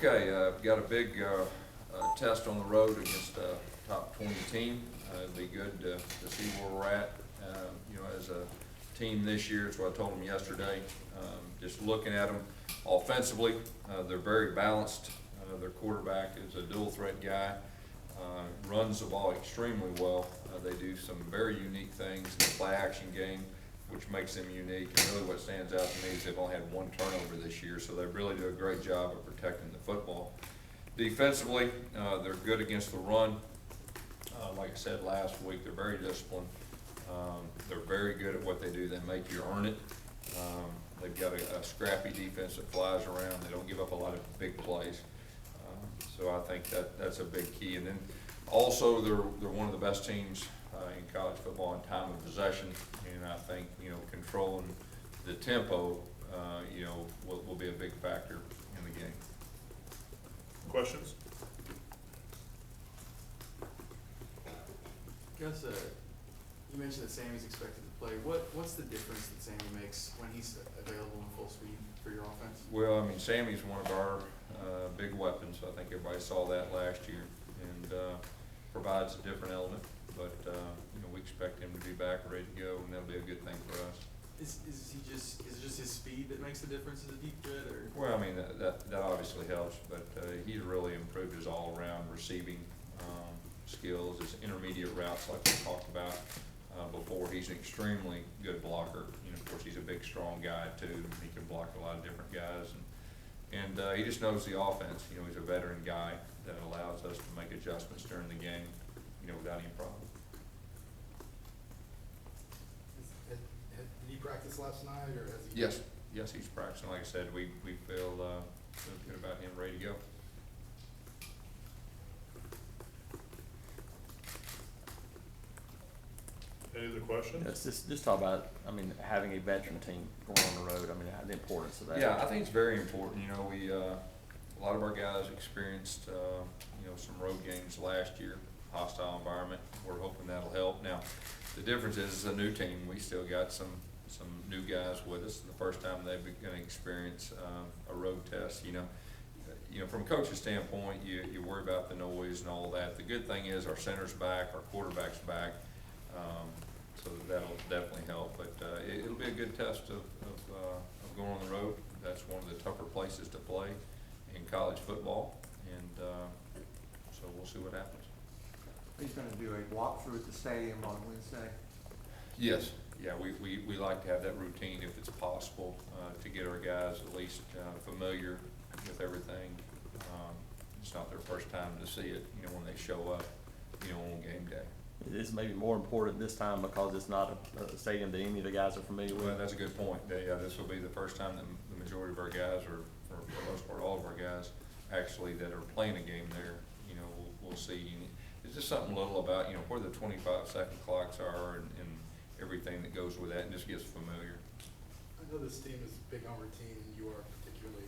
Okay, got a big test on the road against a top 20 team. It'd be good to see where we're at, as a team this year. That's what I told them yesterday. Just looking at them offensively, they're very balanced. Their quarterback is a dual threat guy, runs the ball extremely well. They do some very unique things in the play action game, which makes them unique. And really what stands out to me is they've only had one turnover this year, so they really do a great job of protecting the football. Defensively, they're good against the run. Like I said last week, they're very disciplined. They're very good at what they do. They make you earn it. They've got a scrappy defense that flies around. They don't give up a lot of big plays. So I think that's a big key. And then also they're one of the best teams in college football in time of possession. And I think, controlling the tempo, will be a big factor in the game. Questions? Gus, you mentioned that Sammy's expected to play. What's the difference that Sammy makes when he's available in full speed for your offense? Well, I mean, Sammy's one of our big weapons. I think everybody saw that last year, and provides a different element. But we expect him to be back, ready to go, and that'll be a good thing for us. Is it just his speed that makes the difference as a deep threat, or? Well, I mean, that obviously helps, but he's really improved his all-around receiving skills, his intermediate routes like we talked about before. He's an extremely good blocker. Of course, he's a big, strong guy too. He can block a lot of different guys, and he just knows the offense. He's a veteran guy that allows us to make adjustments during the game, without any problem. Did he practice last night, or has he? Yes, he's practicing. Like I said, we feel good about him, ready to go. Any other questions? Let's just talk about, having a veteran team going on the road, the importance of that. Yeah, I think it's very important. We, a lot of our guys experienced, some road games last year, hostile environment. We're hoping that'll help. Now, the difference is it's a new team. We still got some new guys with us. The first time they're going to experience a road test, from a coach's standpoint, you worry about the noise and all that. The good thing is our center's back, our quarterback's back, so that'll definitely help. But it'll be a good test of going on the road. That's one of the tougher places to play in college football, and so we'll see what happens. He's going to do a walkthrough at the stadium on Wednesday. Yes, yeah, we like to have that routine if it's possible to get our guys at least familiar with everything. It's not their first time to see it, when they show up, on game day. It is maybe more important this time because it's not a stadium that any of the guys are familiar with. Well, that's a good point. Yeah, this will be the first time that the majority of our guys, or for the most part all of our guys, actually that are playing a game there, we'll see. It's just something little about, where the 25-second clocks are and everything that goes with that, and just gets familiar. I know this team is big on routine, and you are particularly.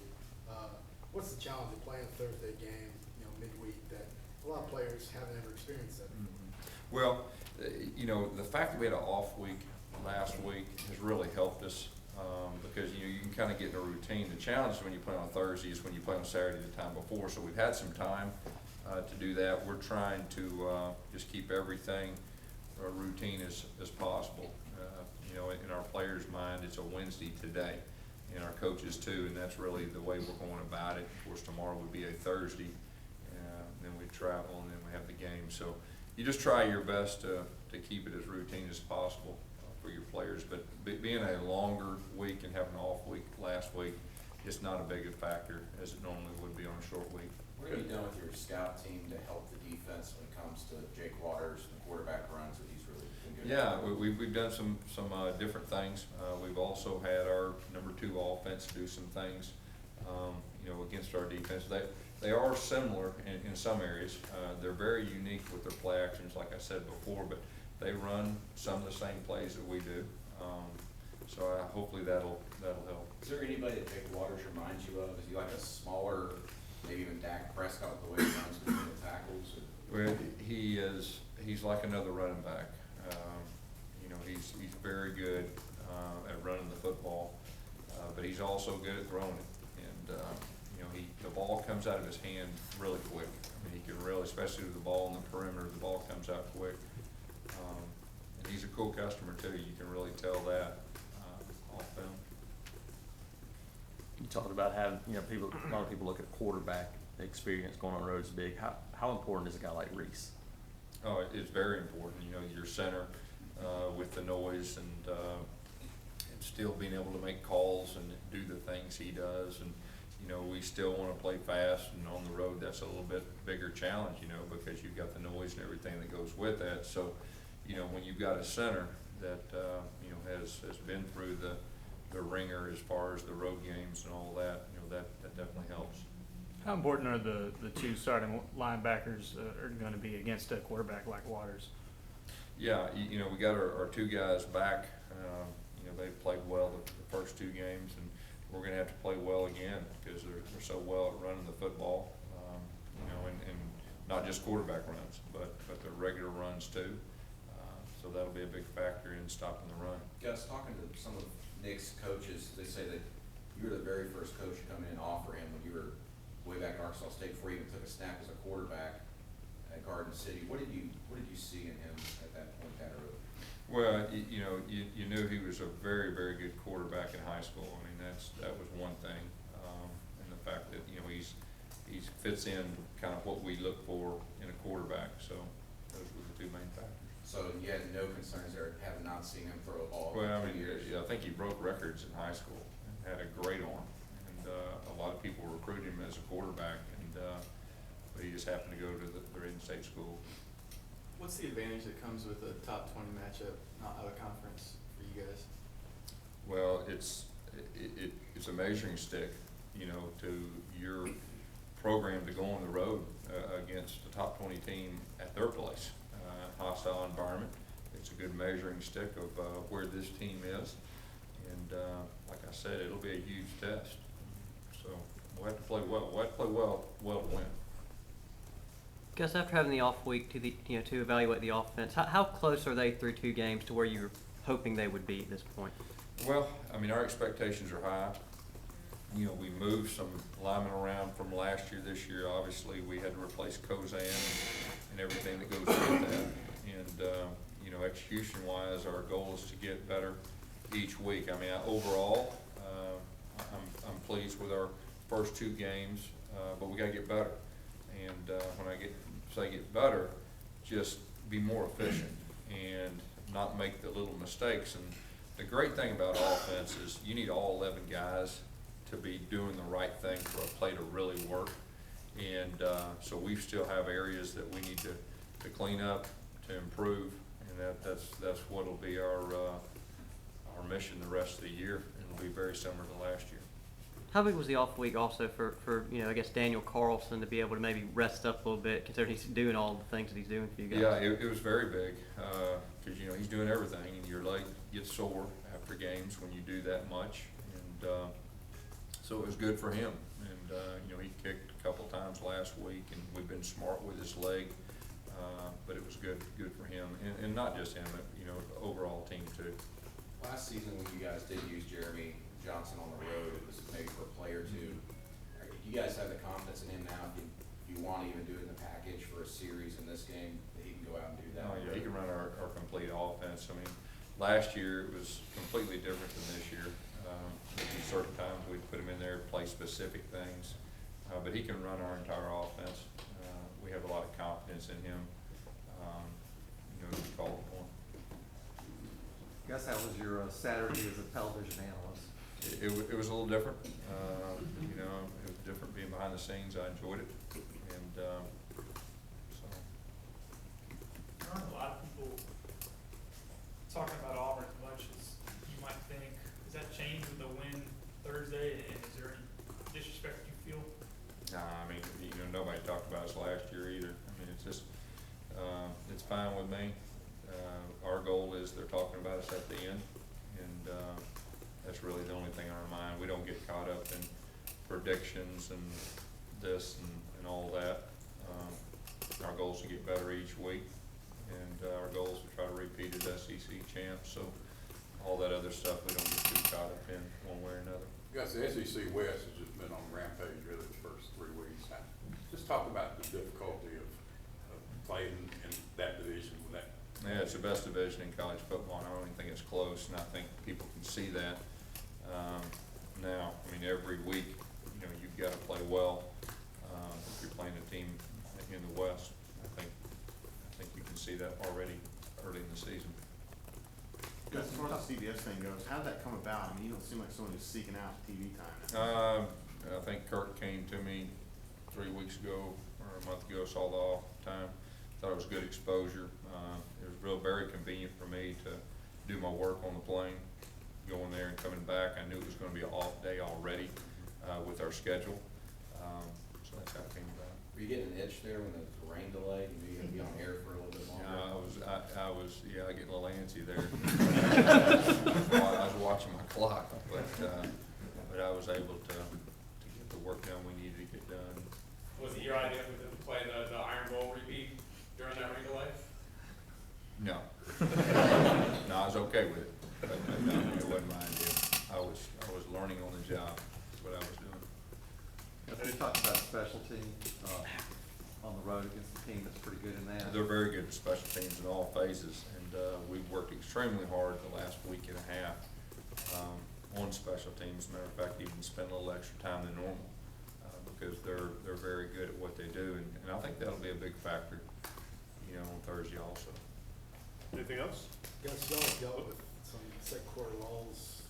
What's the challenge of playing a Thursday game, midweek, that a lot of players haven't ever experienced that before? Well, the fact that we had an off week last week has really helped us because you can kind of get in a routine. The challenge when you play on Thursday is when you play on Saturday the time before. So we've had some time to do that. We're trying to just keep everything routine as possible. In our players' mind, it's a Wednesday today, and our coaches too, and that's really the way we're going about it. Of course, tomorrow would be a Thursday, then we travel, and then we have the game. So you just try your best to keep it as routine as possible for your players. But being a longer week and having an off week last week, it's not a big a factor as it normally would be on a short week. What have you done with your scout team to help the defense when it comes to Jake Waters and quarterback runs that he's really been good Yeah, at? we've done some different things. We've also had our number 2 offense do some things, against our defense. They are similar in some areas. They're very unique with their play actions, like I said before, but they run some of the same plays that we do. So hopefully that'll help. Is there anybody that Jake Waters reminds you of? Is he like a smaller, maybe even Dak Prescott, the way he runs between the tackles? Well, he's like another running back. He's very good at running the football, but he's also good at throwing it. And you know, the ball comes out of his hand really quick. I mean, he can really, especially with the ball on the perimeter, the ball comes out quick. And he's a cool customer too, you can really tell that, off film. You talked about having, you know, a lot of people look at quarterback experience going on the road is big. How important is a guy like Reese? Oh, it's very important, you know, your center, with the noise and still being able to make calls and do the things he does. And, you know, we still wanna play fast, and on the road, that's a little bit bigger challenge, you know, because you've got the noise and everything that goes with that. So, you know, when you've got a center that, you know, has been through the ringer as far as the road games and all that, you know, that definitely helps. How important are the two starting linebackers are going to be against a quarterback like Waters? Yeah, you know, we got our two guys back. You know, they played well the first two games, and we're gonna have to play well again because they're so well at running the football. You know, and not just quarterback runs, but the regular runs too. So that'll be a big factor in stopping the run. Gus, talking to some of Nick's coaches, they say that you were the very first coach to come in and offer him when you were way back at Arkansas State before you even took a snap as a quarterback at Garden City. What did you see in him at that point that early? Well, you know, you knew he was a very, very good quarterback in high school. I mean, that was one thing, and the fact that, you know, he fits in kind of what we look for in a quarterback. So those were the two main factors. So you had no concerns there, having not seen him throw a ball Well, I for 2 mean, years? I think he broke records in high school and had a great arm, and a lot of people recruited him as a quarterback, and but he just happened to go to the in-state school. What's the advantage that comes with a top 20 matchup, not out of conference for you guys? Well, it's a measuring stick, you know, to your program to go on the road against a top 20 team at their place. Hostile environment. It's a good measuring stick of where this team is, and like I said, it'll be a huge test. So we'll have to play well. We'll have to play well to win. Gus, after having the off week to evaluate the offense, how close are they through 2 games to where you're hoping they would be at this point? Well, I mean, our expectations are high. You know, we moved some linemen around from last year. This year, obviously, we had to replace Kozan and everything that goes with that. And, you know, execution-wise, our goal is to get better each week. I mean, overall, I'm pleased with our first 2 games, but we gotta get better. And when I say get better, just be more efficient and not make the little mistakes. And the great thing about offense is you need all 11 guys to be doing the right thing for a play to really work. And so we still have areas that we need to clean up, to improve, and that's what'll be our mission the rest of the year. It'll be very similar to last year. How big was the off week also for you know, I guess Daniel Carlson to be able to maybe rest up a little bit, considering he's doing all the things that he's doing for you guys? Yeah, it was very big, because, you know, he's doing everything, and your leg gets sore after games when you do that much. And so it was good for him. And, you know, he kicked a couple times last week, and we've been smart with his leg. But it was good for him, and not just him, but, you know, the overall team too. Last season, when you guys did use Jeremy Johnson on the road, it was maybe for a play or two. Do you guys have the confidence in him now? Do you want to even do it in the package for a series in this game, that he can go out and do that? Oh, yeah, he can run our complete offense. I mean, last year it was completely different than this year. At certain times we'd put him in there to play specific things, but he can run our entire offense. We have a lot of confidence in him. You know, he's called upon. Guess that was your Saturday as a television analyst. It was a little different. You know, it was different being behind the scenes. I enjoyed it, and so. There aren't a lot of people talking about Auburn as much as you might think. Does that change with the win Thursday, and is there any disrespect you feel? Nah, I mean, you know, nobody talked about us last year either. I mean, it's just, it's fine with me. Our goal is they're talking about us at the end, and that's really the only thing on our mind. We don't get caught up in predictions and this and all that. Our goal is to get better each week, and our goal is to try to repeat as SEC champs. So all that other stuff we don't get too caught up in one way or another. Gus, the SEC West has just been on rampage really the first 3 weeks. Just talk about the difficulty of playing in that division with that. Yeah, it's the best division in college football, and I don't even think it's close, and I think people can see that. Now, I mean, every week, you know, you've got to play well, if you're playing a team in the West. I think you can see that already early in the season. Gus, as far as the CBS thing goes, how did that come about? I mean, you don't seem like someone who's seeking out TV time. I think Kirk came to me 3 weeks ago, or a month ago, saw the off time, thought it was good exposure. It was very convenient for me to do my work on the plane, going there and coming back. I knew it was gonna be an off day already, with our schedule, so that's how it came about. Were you getting an itch there when there was a rain delay, and you were gonna be on air for a little bit longer? I was getting a little antsy there. I was watching my clock, but I was able to get the work done we needed to get done. Was it your idea to play the Iron Bowl repeat during that rain delay? No. No, I was okay with it, but no, it wasn't my idea. I was learning on the job, that's what I was doing. We talked about special teams, on the road against a team that's pretty good in that. They're very good at special teams in all phases, and we've worked extremely hard the last week and a half on special teams. Matter of fact, even spent a little extra time than normal because they're very good at what they do, and I think that'll be a big factor, you know, on Thursday also. Anything else? Gus, y'all have dealt with some second quarter lulls,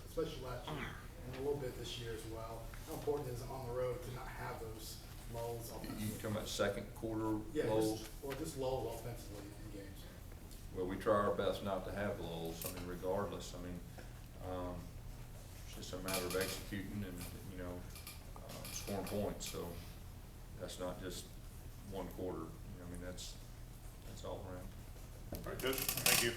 especially last year, and a little bit this year as well. How important is it on the road to not have those lulls You offensively? talking about second quarter Yeah, lulls? just lulls offensively in games. Well, we try our best not to have lulls, I mean, regardless, I mean, it's just a matter of executing and, you know, scoring points, so that's not just one quarter, you know, I mean, that's all around. All right, good, thank you.